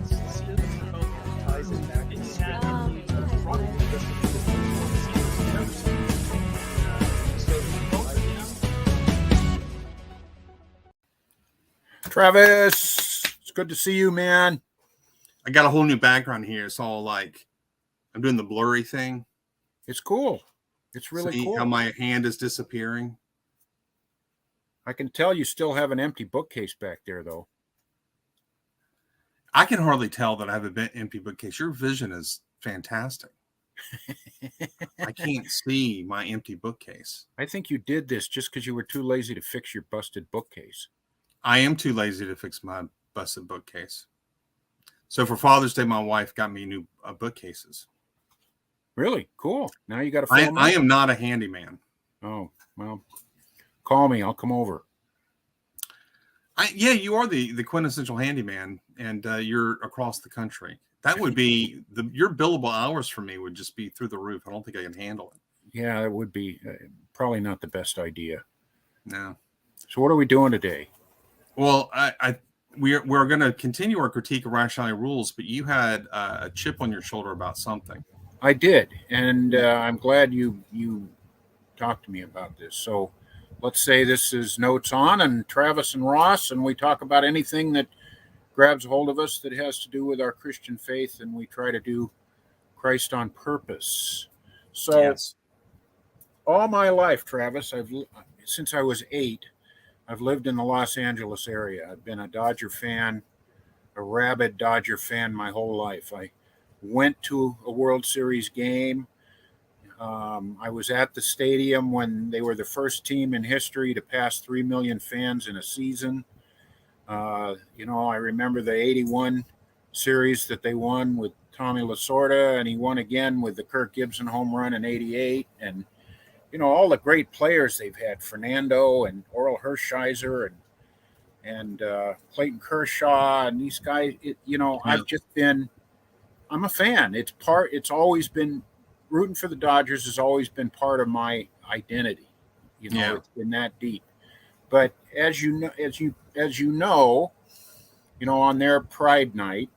ties it back Travis, it's good to see you, man. I got a whole new background here. It's all like I'm doing the blurry thing. It's cool. It's really See cool. how my hand is disappearing. I can tell you still have an empty bookcase back there, though. I can hardly tell that I have an empty bookcase. Your vision is fantastic. I can't see my empty bookcase. I think you did this just because you were too lazy to fix your busted bookcase. I am too lazy to fix my busted bookcase. So for Father's Day, my wife got me new bookcases. Really? Cool. Now you got to film. I am not a handyman. Oh, well, call me. I'll come over. Yeah, you are the quintessential handyman, and you're across the country. That would be your billable hours for me would just be through the roof. I don't think I can handle it. Yeah, it would be probably not the best idea. No. So what are we doing today? Well, we're going to continue our critique of rationality rules, but you had a chip on your shoulder about something. I did, and I'm glad you talked to me about this. So let's say this is Notes On and Travis and Ross, and we talk about anything that grabs a hold of us that has to do with our Christian faith, and we try to do Christ on purpose. So yes. All my life, Travis, since I was 8, I've lived in the Los Angeles area. I've been a Dodger fan, a rabid Dodger fan my whole life. I went to a World Series game. I was at the stadium when they were the first team in history to pass 3 million fans in a season. I remember the 81 series that they won with Tommy Lasorda, and he won again with the Kirk Gibson home run in 88. And, all the great players they've had, Fernando and Oral Hershiser and Clayton Kershaw and these guys, I'm a fan. It's always been rooting for the Dodgers has always been part of my identity. It's been that deep. But as you know, on their Pride Night,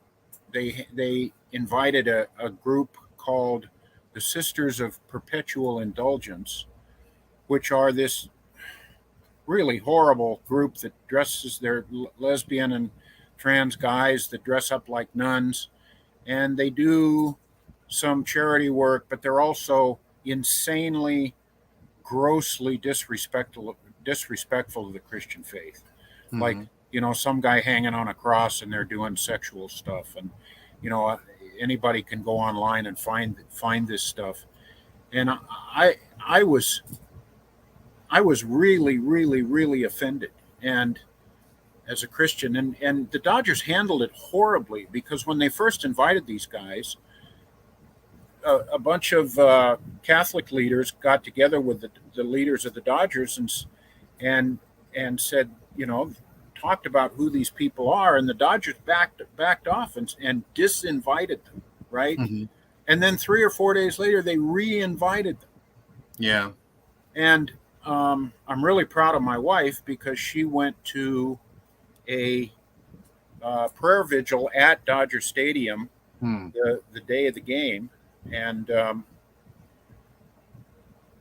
they invited a group called the Sisters of Perpetual Indulgence, which are this really horrible group that dresses, they're lesbian and trans guys that dress up like nuns, and they do some charity work, but they're also insanely, grossly disrespectful of the Christian faith. Mm-hmm. Like, some guy hanging on a cross and they're doing sexual stuff. And, anybody can go online and find this stuff. And I was really, really, really offended. And as a Christian, and the Dodgers handled it horribly, because when they first invited these guys, a bunch of Catholic leaders got together with the leaders of the Dodgers and said, talked about who these people are, and the Dodgers backed off and disinvited them, right? Mm-hmm. And then 3 or 4 days later, they re-invited them. Yeah. And I'm really proud of my wife, because she went to a prayer vigil at Dodger Stadium the day of the game. And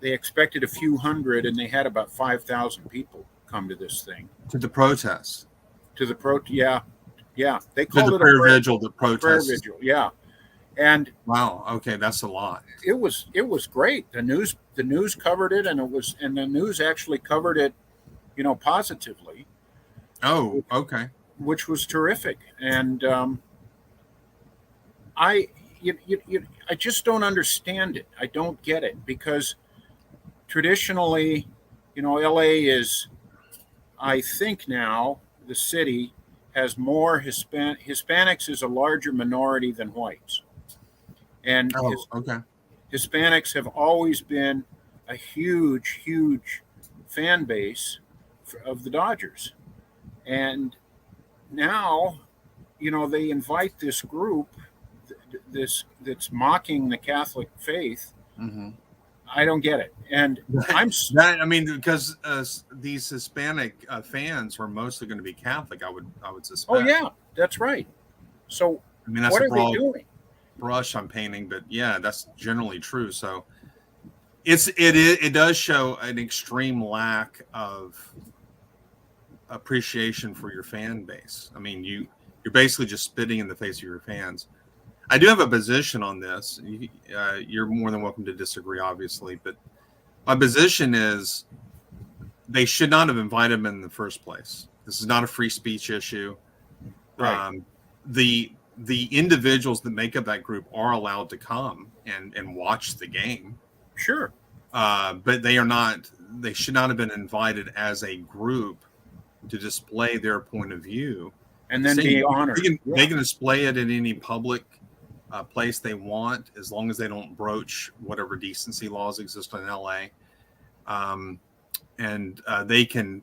they expected a few hundred, and they had about 5,000 people come to this thing. To the protests. Yeah. They called it a prayer vigil. The protest. Prayer vigil, yeah. And wow, okay, that's a lot. It was great. The news covered it, and the news actually covered it, positively. Oh, okay. Which was terrific, and I just don't understand it. I don't get it, because traditionally, LA is, I think now, the city has more Hispanics is a larger minority than whites. And Hispanics have always been a huge, huge fan base of the Dodgers. And now, they invite this group that's mocking the Catholic faith. Mm-hmm. I don't get it. And because these Hispanic fans are mostly going to be Catholic, I would suspect. Oh yeah, that's right. So I mean, that's What a are they broad doing? brush I'm painting, but yeah, that's generally true. So it does show an extreme lack of appreciation for your fan base. I mean, you're basically just spitting in the face of your fans. I do have a position on this. You're more than welcome to disagree, obviously, but my position is they should not have invited him in the first place. This is not a free speech issue. Right. The individuals that make up that group are allowed to come and watch the game. Sure. But they are not. They should not have been invited as a group to display their point of view. And then be honored. They can display it in any public place they want, as long as they don't broach whatever decency laws exist in LA. And they can.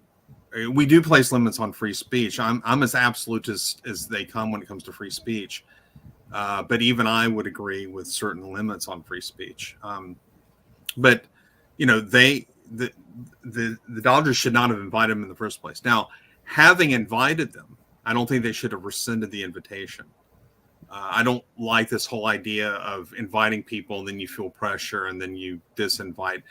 We do place limits on free speech. I'm as absolutist as they come when it comes to free speech. But even I would agree with certain limits on free speech. But you know, the Dodgers should not have invited them in the first place. Now, having invited them, I don't think they should have rescinded the invitation. I don't like this whole idea of inviting people and then you feel pressure and then you disinvite.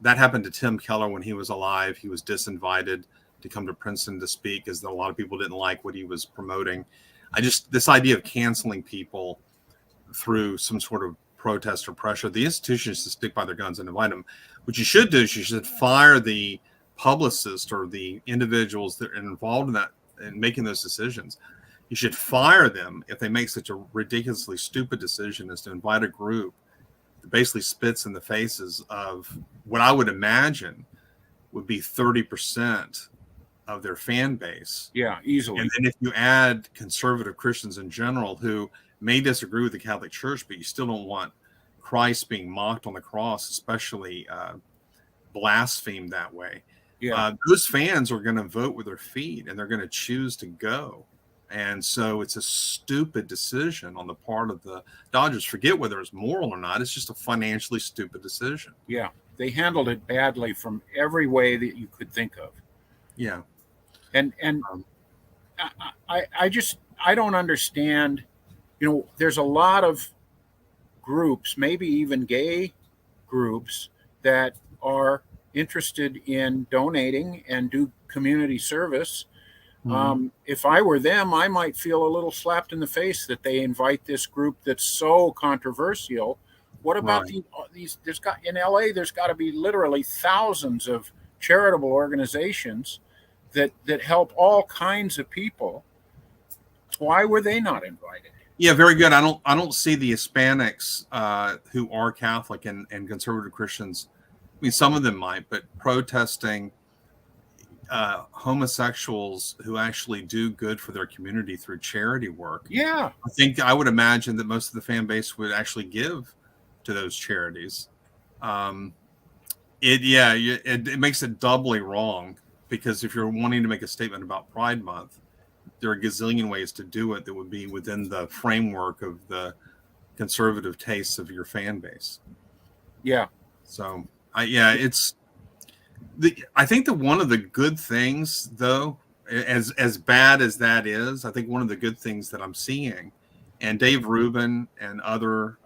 That happened to Tim Keller when he was alive. He was disinvited to come to Princeton to speak, as a lot of people didn't like what he was promoting. This idea of canceling people through some sort of protest or pressure, the institution is to stick by their guns and invite them. What you should do is you should fire the publicist or the individuals that are involved in that and making those decisions. You should fire them if they make such a ridiculously stupid decision as to invite a group that basically spits in the faces of what I would imagine would be 30% of their fan base. Yeah, easily. And then if you add conservative Christians in general who may disagree with the Catholic Church, but you still don't want Christ being mocked on the cross, especially blasphemed that way. Yeah. Those fans are going to vote with their feet and they're going to choose to go. And so it's a stupid decision on the part of the Dodgers. Forget whether it's moral or not. It's just a financially stupid decision. Yeah. They handled it badly from every way that you could think of. Yeah. And I don't understand, you know, there's a lot of groups, maybe even gay groups, that are interested in donating and do community service. If I were them, I might feel a little slapped in the face that they invite this group that's so controversial. What about these? In LA, there's got to be literally thousands of charitable organizations that help all kinds of people. Why were they not invited? Yeah, very good. I don't see the Hispanics who are Catholic and conservative Christians. I mean, some of them might, but protesting homosexuals who actually do good for their community through charity work. Yeah, I would imagine that most of the fan base would actually give to those charities. It makes it doubly wrong, because if you're wanting to make a statement about Pride Month, there are a gazillion ways to do it that would be within the framework of the conservative tastes of your fan base. Yeah. So I think that one of the good things, though, as bad as that is, I think one of the good things that I'm seeing, and Dave Rubin and other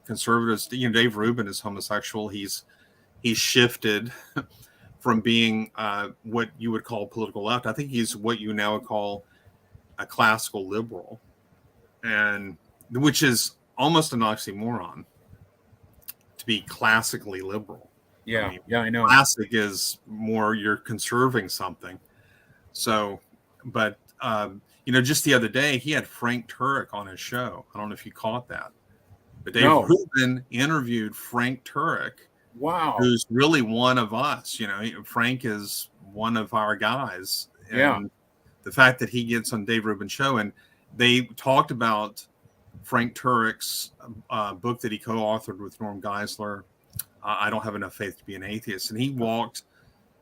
conservatives, you know, Dave Rubin is homosexual. He's shifted from being what you would call political left. I think he's what you now would call a classical liberal, and which is almost an oxymoron to be classically liberal. Yeah, I know. Classic is more you're conserving something. So, but you know, just the other day he had Frank Turek on his show. I don't know if you caught that, but Dave Rubin interviewed Frank Turek. Wow, who's really one of us. You know, Frank is one of our guys. And the fact that he gets on Dave Rubin's show, and they talked about Frank Turek's book that he co-authored with Norm Geisler, I Don't Have Enough Faith to Be an Atheist. And he walked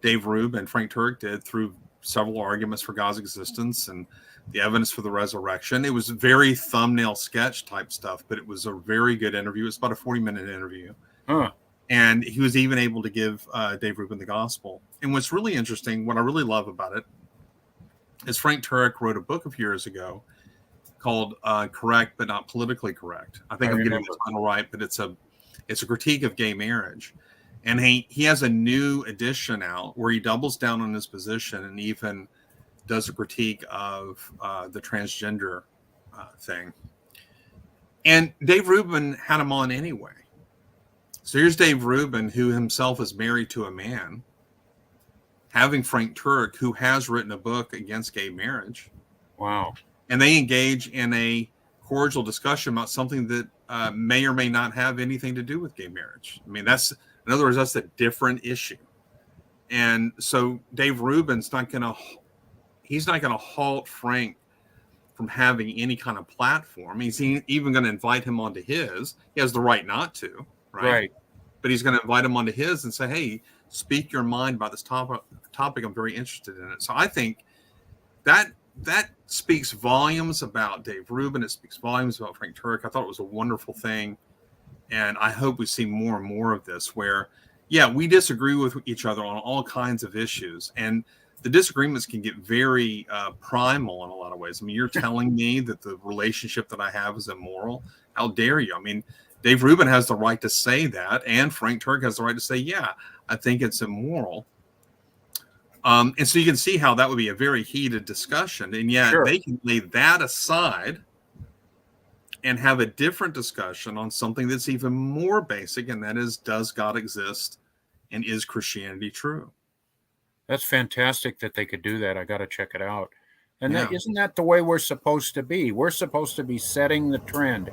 Dave Rubin, Frank Turek did, through several arguments for God's existence and the evidence for the resurrection. It was very thumbnail sketch type stuff, but it was a very good interview. It was about a 40-minute interview. And he was even able to give Dave Rubin the gospel. And what's really interesting, what I really love about it, is Frank Turek wrote a book a few years ago called "Correct but Not Politically Correct." I think I I'm getting remember. the title right, but it's a critique of gay marriage, and he has a new edition out where he doubles down on his position and even does a critique of the transgender thing. And Dave Rubin had him on anyway. So here's Dave Rubin, who himself is married to a man, having Frank Turek, who has written a book against gay marriage. Wow. And they engage in a cordial discussion about something that may or may not have anything to do with gay marriage. I mean, in other words, that's a different issue. And so Dave Rubin's he's not going to halt Frank from having any kind of platform. He's even going to invite him onto his. He has the right not to, right? Right. But he's going to invite him onto his and say, hey, speak your mind about this topic. I'm very interested in it. So I think that speaks volumes about Dave Rubin. It speaks volumes about Frank Turek. I thought it was a wonderful thing. And I hope we see more and more of this where, yeah, we disagree with each other on all kinds of issues. And the disagreements can get very primal in a lot of ways. I mean, you're telling me that the relationship that I have is immoral. How dare you? I mean, Dave Rubin has the right to say that, and Frank Turek has the right to say, yeah, I think it's immoral. And so you can see how that would be a very heated discussion. And yet they can lay that aside and have a different discussion on something that's even more basic, and that is, does God exist, and is Christianity true? That's fantastic that they could do that. I got to check it out. And isn't that the way we're supposed to be? We're supposed to be setting the trend.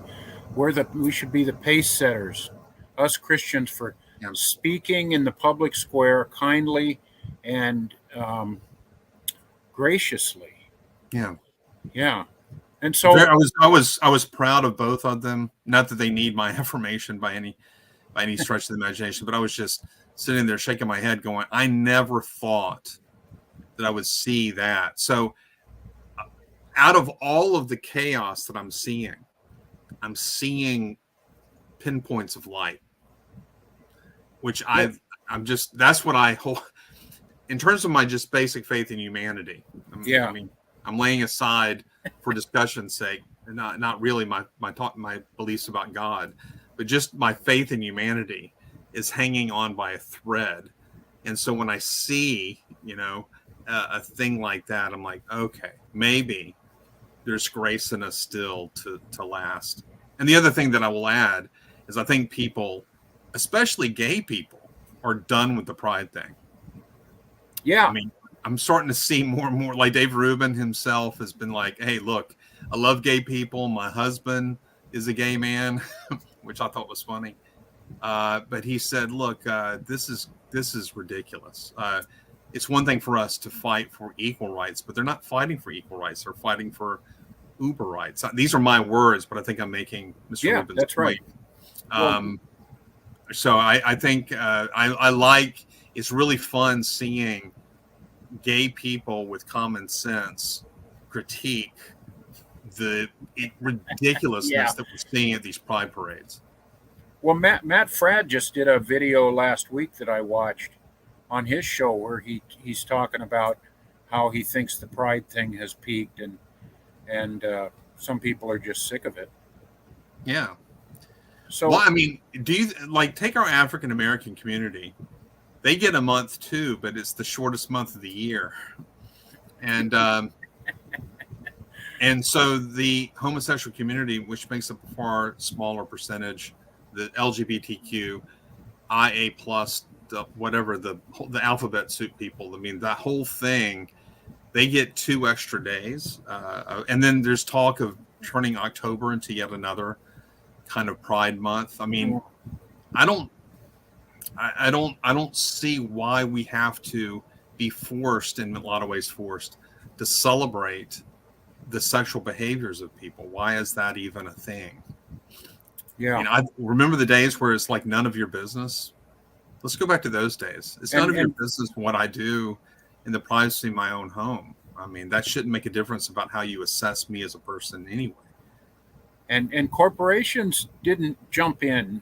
We should be the pace setters, us Christians, for speaking in the public square kindly and graciously. Yeah. Yeah. And so I was proud of both of them. Not that they need my affirmation by any stretch of the imagination, but I was just sitting there shaking my head going, I never thought that I would see that. So out of all of the chaos that I'm seeing pinpoints of light, which that's what I hold in terms of my just basic faith in humanity. I mean, I'm laying aside for discussion's sake, not really my beliefs about God, but just my faith in humanity is hanging on by a thread. And so when I see, a thing like that, I'm like, okay, maybe there's grace in us still to last. And the other thing that I will add is I think people, especially gay people, are done with the pride thing. Yeah. I mean, I'm starting to see more and more, like Dave Rubin himself has been like, hey, look, I love gay people. My husband is a gay man, which I thought was funny. But he said, look, this is ridiculous. It's one thing for us to fight for equal rights, but they're not fighting for equal rights. They're fighting for uber rights. These are my words, but I think I'm making Mr. Rubin's that's point. Right. So I think I like, it's really fun seeing gay people with common sense critique the ridiculousness that we're seeing at these pride parades. Well, Matt Fradd just did a video last week that I watched on his show where he's talking about how he thinks the pride thing has peaked and some people are just sick of it. Yeah. So, well, I mean, do you take our African American community? They get a month too, but it's the shortest month of the year, and so the homosexual community, which makes up a far smaller percentage, the LGBTQ, IA plus, whatever the alphabet soup people. I mean, that whole thing, they get 2 extra days, and then there's talk of turning October into yet another kind of Pride Month. I mean, I don't see why we have to be forced, in a lot of ways forced, to celebrate the sexual behaviors of people. Why is that even a thing? Yeah. I remember the days where it's like none of your business. Let's go back to those days. It's none of your business what I do in the privacy of my own home. I mean, that shouldn't make a difference about how you assess me as a person anyway. And corporations didn't jump in.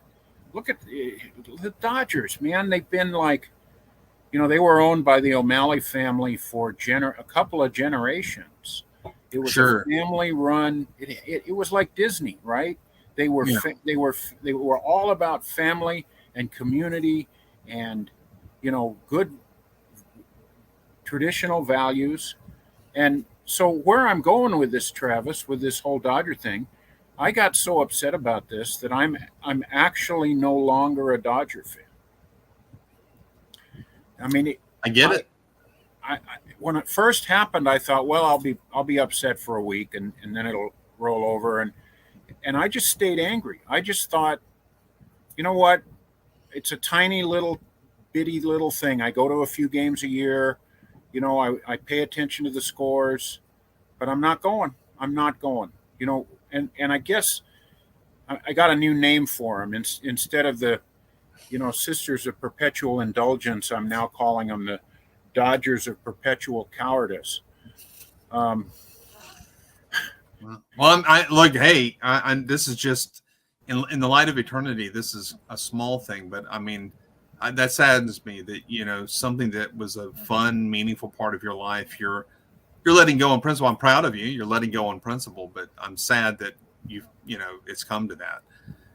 Look at the Dodgers, man. They've been they were owned by the O'Malley family for a couple of generations. It was a Sure. family run. It was like Disney, right? They were Yeah. they were all about family and community and good traditional values. And so where I'm going with this, Travis, with this whole Dodger thing, I got so upset about this that I'm actually no longer a Dodger fan. I mean, I get I, it. I when it first happened, I thought, well, I'll be upset for a week, and then it'll roll over, and I just stayed angry. I just thought, you know what? It's a tiny little bitty little thing. I go to a few games a year. I pay attention to the scores, but I'm not going. I'm not going. And I guess I got a new name for them. Instead of the Sisters of Perpetual Indulgence, I'm now calling them the Dodgers of Perpetual Cowardice. Um, Well, I look. Hey, this is just in the light of eternity. This is a small thing, but I mean, that saddens me that something that was a fun, meaningful part of your life, you're letting go on principle. I'm proud of you. You're letting go on principle, but I'm sad that it's come to that.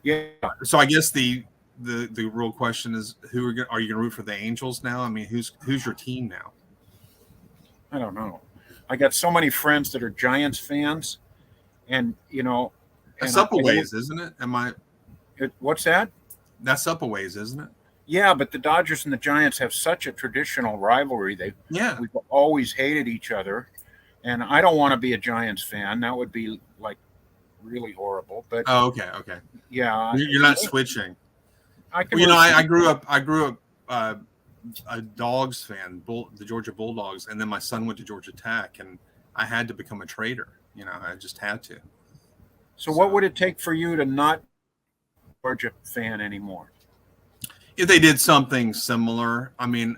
yeah, So I guess the real question is, are you going to root for the Angels now? I mean, who's your team now? I don't know. I got so many friends that are Giants fans, and That's and up a ways, isn't it? what's that? That's up a ways, isn't it? Yeah, but the Dodgers and the Giants have such a traditional rivalry. Yeah. We've always hated each other, and I don't want to be a Giants fan. That would be like really horrible. But Oh, okay. yeah, You're not switching. I can. Well, I grew up a Dogs fan, the Georgia Bulldogs, and then my son went to Georgia Tech, and I had to become a Trader. I just had to. So, what would it take for you to not be a Georgia fan anymore? If they did something similar, I mean,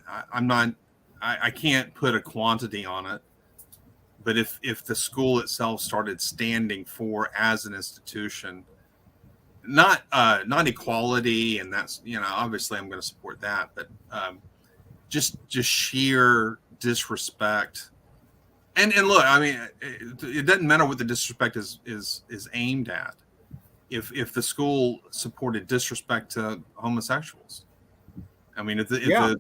I can't put a quantity on it, but if the school itself started standing for as an institution, not equality, and that's obviously I'm going to support that, but just sheer disrespect. And look, I mean, it doesn't matter what the disrespect is aimed at. If the school supported disrespect to homosexuals, I mean, if the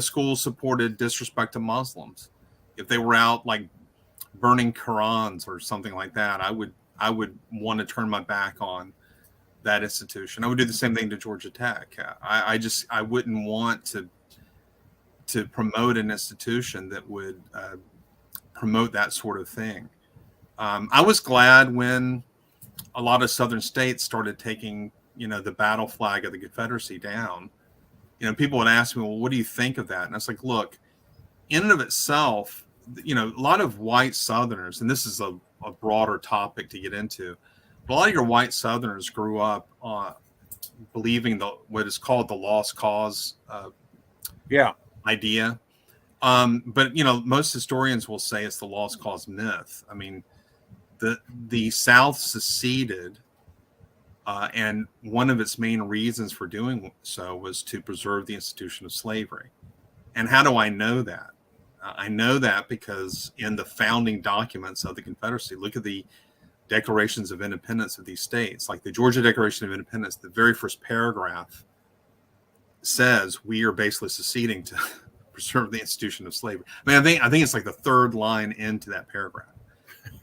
school supported disrespect to Muslims, if they were out like burning Qurans or something like that, I would want to turn my back on that institution. I would do the same thing to Georgia Tech. I wouldn't want to promote an institution that would promote that sort of thing. I was glad when a lot of southern states started taking the battle flag of the Confederacy down. People would ask me, well, what do you think of that? And I was like, look, in and of itself, a lot of white Southerners, and this is a broader topic to get into, but a lot of your white Southerners grew up believing what is called the lost cause idea. But most historians will say it's the lost cause myth. I mean, the South seceded, and one of its main reasons for doing so was to preserve the institution of slavery. And how do I know that? I know that because in the founding documents of the Confederacy, look at the declarations of independence of these states. Like the Georgia Declaration of Independence, the very first paragraph says we are basically seceding to preserve the institution of slavery. I mean, I think it's like the third line into that paragraph.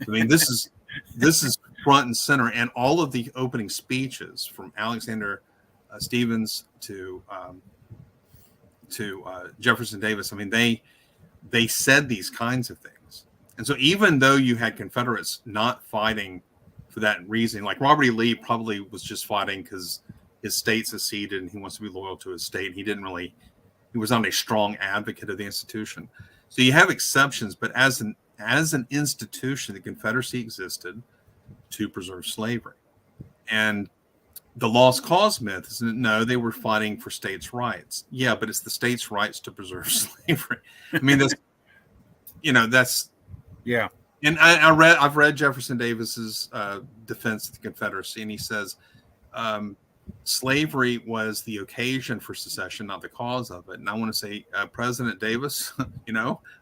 I mean, this is front and center, and all of the opening speeches from Alexander Stephens to Jefferson Davis. I mean, they said these kinds of things. And so even though you had Confederates not fighting for that reason, like Robert E. Lee probably was just fighting because his state seceded and he wants to be loyal to his state. He was not a strong advocate of the institution. So you have exceptions, but as an institution, the Confederacy existed to preserve slavery. And the lost cause myth is no, they were fighting for states' rights. Yeah, but it's the states' rights to preserve slavery. I mean, that's yeah. And I've read Jefferson Davis's defense of the Confederacy, and he says slavery was the occasion for secession, not the cause of it. And I want to say, President Davis,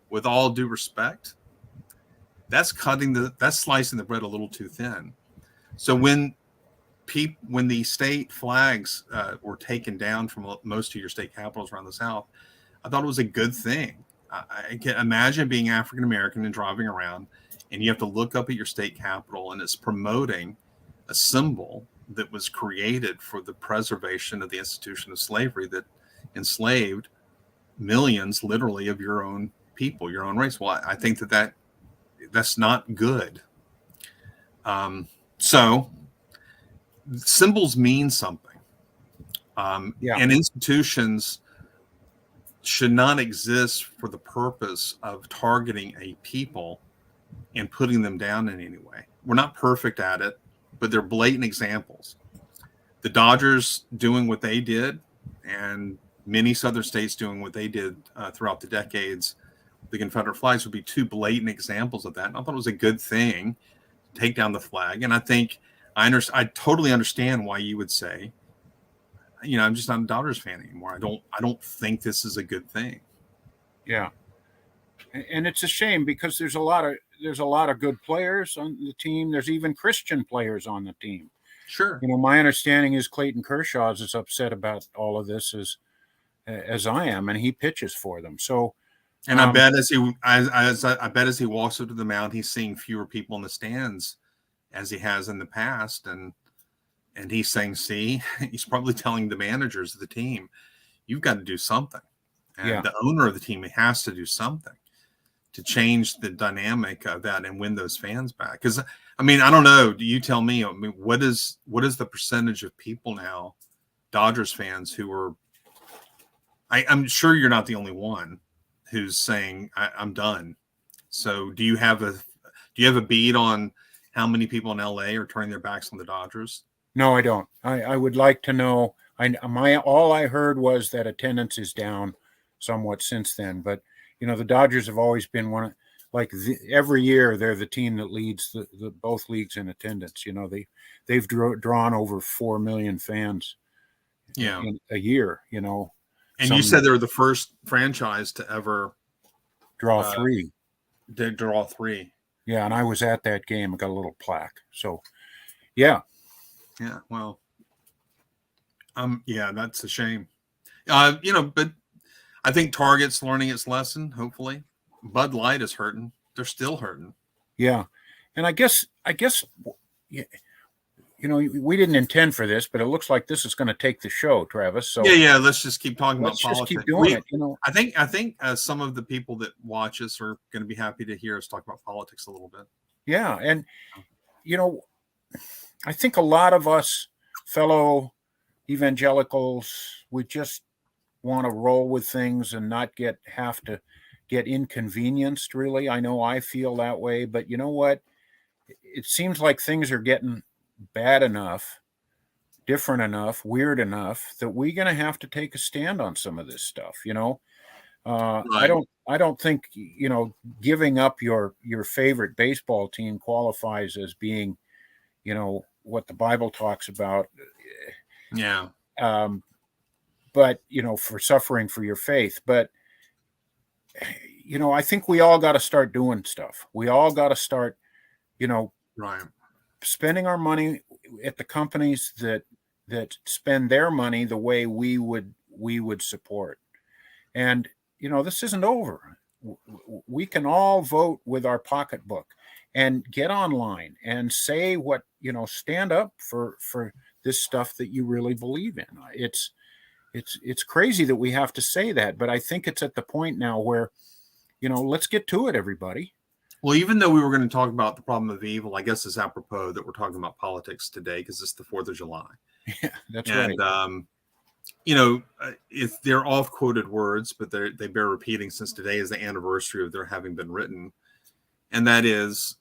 with all due respect, that's slicing the bread a little too thin. So when the state flags were taken down from most of your state capitals around the South, I thought it was a good thing. I can imagine being African American and driving around, and you have to look up at your state capitol, and it's promoting a symbol that was created for the preservation of the institution of slavery that enslaved millions, literally, of your own people, your own race. Well, I think that's not good. So symbols mean something, and institutions should not exist for the purpose of targeting a people and putting them down in any way. We're not perfect at it, but they're blatant examples. The Dodgers doing what they did, and many southern states doing what they did throughout the decades, the Confederate flags would be two blatant examples of that. And I thought it was a good thing to take down the flag. And I think I totally understand why you would say, I'm just not a Dodgers fan anymore. I don't think this is a good thing. Yeah. And it's a shame because there's a lot of good players on the team. There's even Christian players on the team. Sure. My understanding is Clayton Kershaw is as upset about all of this as I am, and he pitches for them. So, and I bet as he walks up to the mound, he's seeing fewer people in the stands as he has in the past, and he's saying, "See," he's probably telling the managers of the team, "You've got to do something," and the owner of the team has to do something to change the dynamic of that and win those fans back. Because I don't know. Do you tell me? What is the percentage of people now, Dodgers fans, who are? I'm sure you're not the only one who's saying I'm done. So do you have a beat on how many people in LA are turning their backs on the Dodgers? No, I don't. I would like to know. All I heard was that attendance is down somewhat since then, but the Dodgers have always been every year they're the team that leads the both leagues in attendance. They've drawn over 4 million fans in a year. And you said they're the first franchise to ever draw three. Draw three. Yeah, and I was at that game. I got a little plaque. So, yeah. Yeah, well, that's a shame. But I think Target's learning its lesson, hopefully. Bud Light is hurting. They're still hurting. Yeah. And I guess we didn't intend for this, but it looks like this is going to take the show, Travis. So yeah, let's just keep talking about politics. Let's just keep doing it. I think some of the people that watch us are going to be happy to hear us talk about politics a little bit. Yeah, and I think a lot of us fellow evangelicals, we just want to roll with things and not have to get inconvenienced, really. I know I feel that way, but you know what? It seems like things are getting bad enough, different enough, weird enough that we're going to have to take a stand on some of this stuff. Right. I don't think giving up your favorite baseball team qualifies as being what the Bible talks about. Yeah. But for suffering for your faith. But I think we all got to start doing stuff. We all got to start right, spending our money at the companies that spend their money the way we would support. And this isn't over. We can all vote with our pocketbook and get online and say what stand up for this stuff that you really believe in. It's crazy that we have to say that, but I think it's at the point now where let's get to it, everybody. Well, even though we were going to talk about the problem of evil, I guess it's apropos that we're talking about politics today because it's the 4th of July. Yeah, that's right. And, if they're oft-quoted words, but they bear repeating since today is the anniversary of their having been written. And that is,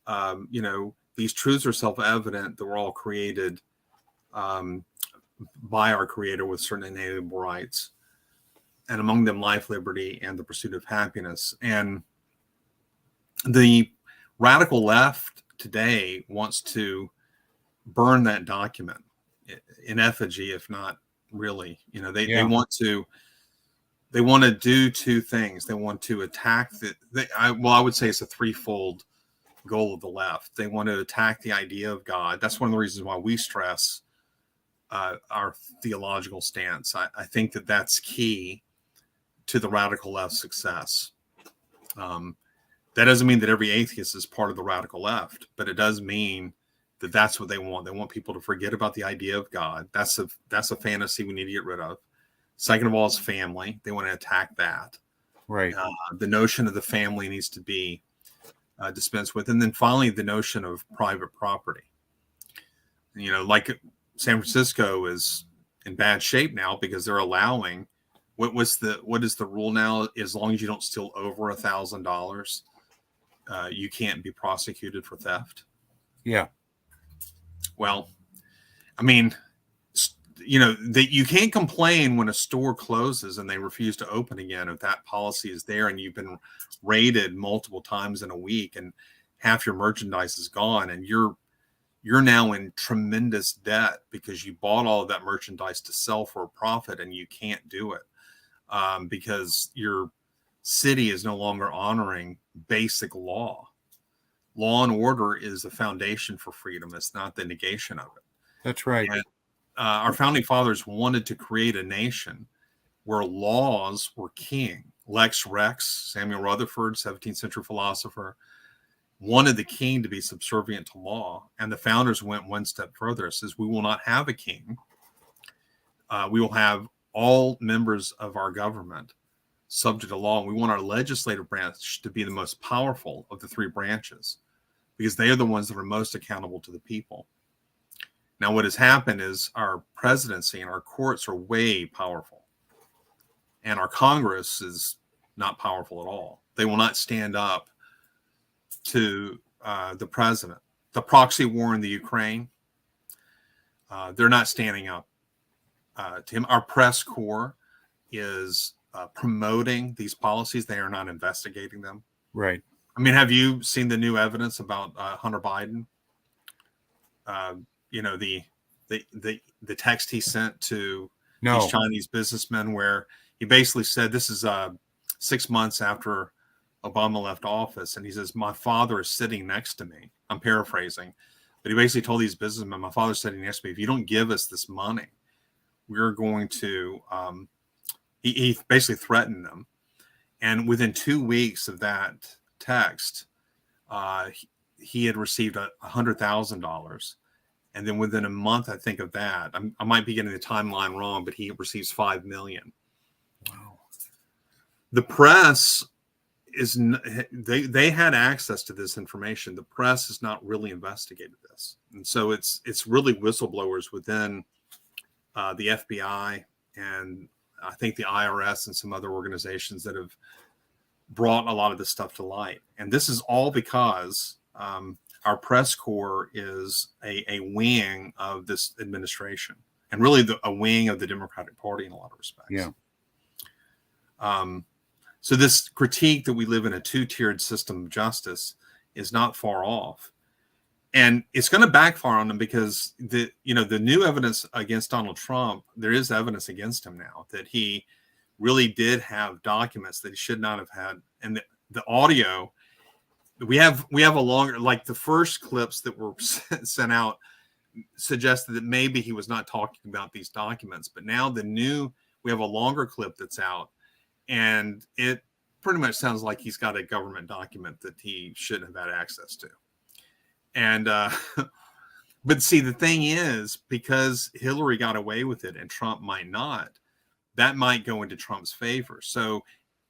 these truths are self-evident that we're all created by our Creator with certain inalienable rights, and among them life, liberty, and the pursuit of happiness. And the radical left today wants to burn that document in effigy, if not really. They want to do two things. They want to attack I would say it's a threefold goal of the left. They want to attack the idea of God. That's one of the reasons why we stress our theological stance. I think that that's key to the radical left's success. That doesn't mean that every atheist is part of the radical left, but it does mean that that's what they want. They want people to forget about the idea of God. That's a fantasy we need to get rid of. Second of all is family. They want to attack that. Right. The notion of the family needs to be dispensed with. And then finally, the notion of private property. Like San Francisco is in bad shape now because they're allowing, what is the rule now? As long as you don't steal over $1,000, you can't be prosecuted for theft. Yeah. Well, I mean, that you can't complain when a store closes and they refuse to open again if that policy is there and you've been raided multiple times in a week and half your merchandise is gone and you're now in tremendous debt because you bought all of that merchandise to sell for a profit and you can't do it because your city is no longer honoring basic law. Law and order is the foundation for freedom. It's not the negation of it. That's right. And, our founding fathers wanted to create a nation where laws were king. Lex Rex, Samuel Rutherford, 17th century philosopher, wanted the king to be subservient to law. And the founders went one step further. It says, we will not have a king. We will have all members of our government subject to law. And we want our legislative branch to be the most powerful of the three branches because they are the ones that are most accountable to the people. Now, what has happened is our presidency and our courts are way powerful. And our Congress is not powerful at all. They will not stand up to the president. The proxy war in the Ukraine, they're not standing up to him. Our press corps is promoting these policies. They are not investigating them. Right. I mean, have you seen the new evidence about Hunter Biden? The text he sent to these Chinese businessmen where he basically said, this is 6 months after Obama left office. And he says, my father is sitting next to me. I'm paraphrasing, but he basically told these businessmen, my father's sitting next to me. If you don't give us this money, we're going to, he basically threatened them. And within 2 weeks of that text, he had received $100,000. And then within a month, I think of that, I might be getting the timeline wrong, but he receives $5 million. Wow. The press they had access to this information. The press has not really investigated this. And so it's really whistleblowers within the FBI and I think the IRS and some other organizations that have brought a lot of this stuff to light. And this is all because our press corps is a wing of this administration and really a wing of the Democratic Party in a lot of respects. Yeah. So this critique that we live in a two-tiered system of justice is not far off. And it's going to backfire on them because the new evidence against Donald Trump, there is evidence against him now that he really did have documents that he should not have had. And the audio, we have a longer, like the first clips that were sent out suggested that maybe he was not talking about these documents, but now we have a longer clip that's out and it pretty much sounds like he's got a government document that he shouldn't have had access to. And, but see, the thing is, because Hillary got away with it and Trump might not, that might go into Trump's favor. So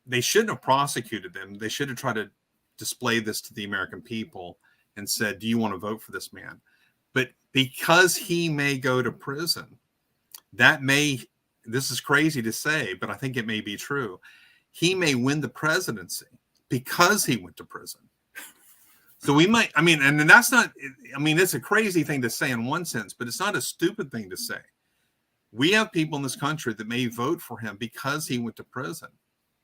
they shouldn't have prosecuted them. They should have tried to display this to the American people and said, do you want to vote for this man? But because he may go to prison, this is crazy to say, but I think it may be true. He may win the presidency because he went to prison. So we might, and that's not, it's a crazy thing to say in one sense, but it's not a stupid thing to say. We have people in this country that may vote for him because he went to prison.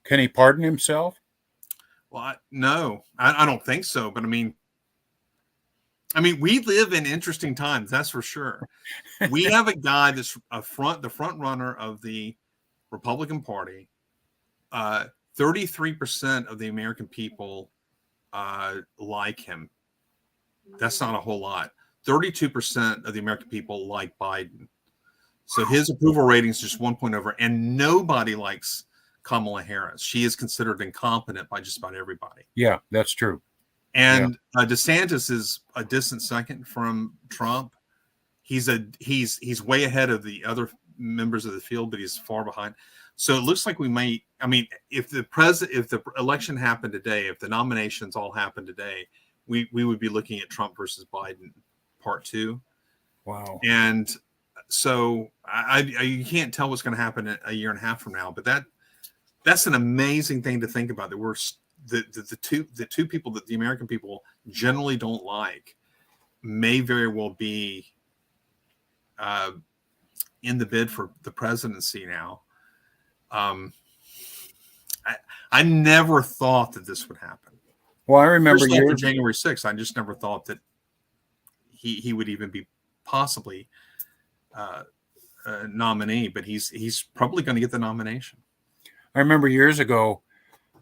Can he pardon himself? Well, no, I don't think so. But we live in interesting times. That's for sure. We have a guy that's the front runner of the Republican Party. 33% of the American people like him. That's not a whole lot. 32% of the American people like Biden. So his approval rating is just 1 point over, and nobody likes Kamala Harris. She is considered incompetent by just about everybody. Yeah, that's true. And DeSantis is a distant second from Trump. He's way ahead of the other members of the field, but he's far behind. So it looks like we might. I mean, if the election happened today, if the nominations all happened today, we would be looking at Trump versus Biden part 2. Wow. And so you can't tell what's going to happen a year and a half from now, but that's an amazing thing to think about, that we're the two people that the American people generally don't like may very well be in the bid for the presidency now. I never thought that this would happen. Well, I remember January 6th. I just never thought that he would even be possibly a nominee, but he's probably going to get the nomination. I remember years ago,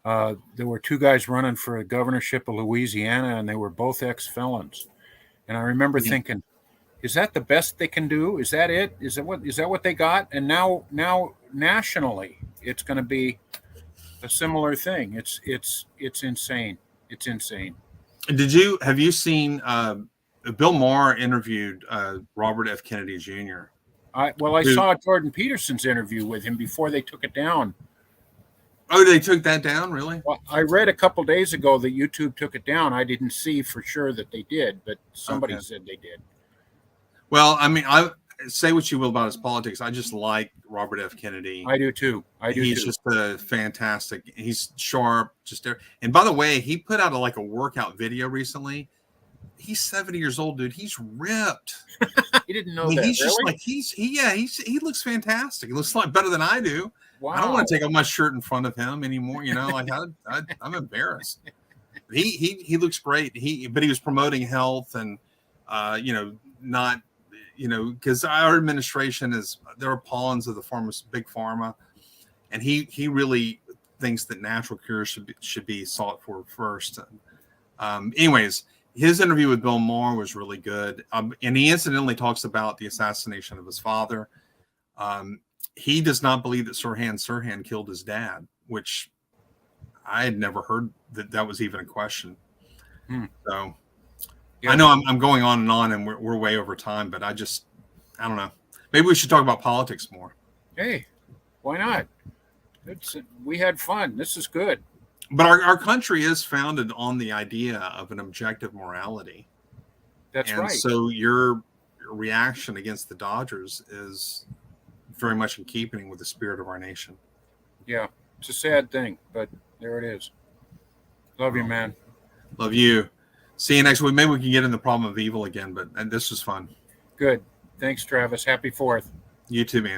there were 2 guys running for the governorship of Louisiana, and they were both ex-felons. And I remember thinking, is that the best they can do? Is that it? Is that what they got? And now nationally, it's going to be a similar thing. It's insane. It's insane. Have you seen Bill Maher interviewed Robert F. Kennedy Jr.? I saw Jordan Peterson's interview with him before they took it down. Oh, they took that down, really? Well, I read a couple days ago that YouTube took it down. I didn't see for sure that they did, but somebody said they did. Well, I mean, I say what you will about his politics. I just like Robert F. Kennedy. I do too. He's just a fantastic. He's sharp. And by the way, he put out a workout video recently. He's 70 years old, dude. He's ripped. You didn't know that. He's really? just he looks fantastic. He looks like better than I do. Wow. I don't want to take off my shirt in front of him anymore. I'm embarrassed. He looks great. But he was promoting health and not because our administration they're pawns of the big pharma, and he really thinks that natural cures should be sought for first. Anyways, his interview with Bill Maher was really good, and he incidentally talks about the assassination of his father. He does not believe that Sirhan killed his dad, which I had never heard that was even a question. So yeah. I know I'm going on, and we're way over time, but I don't know. Maybe we should talk about politics more. Hey, why not? We had fun. This is good. But our country is founded on the idea of an objective morality. That's right. So your reaction against the Dodgers is very much in keeping with the spirit of our nation. Yeah, it's a sad thing, but there it is. Love you, man. Love you. See you next week. Maybe we can get in the problem of evil again, but this was fun. Good. Thanks, Travis. Happy 4th. You too, man.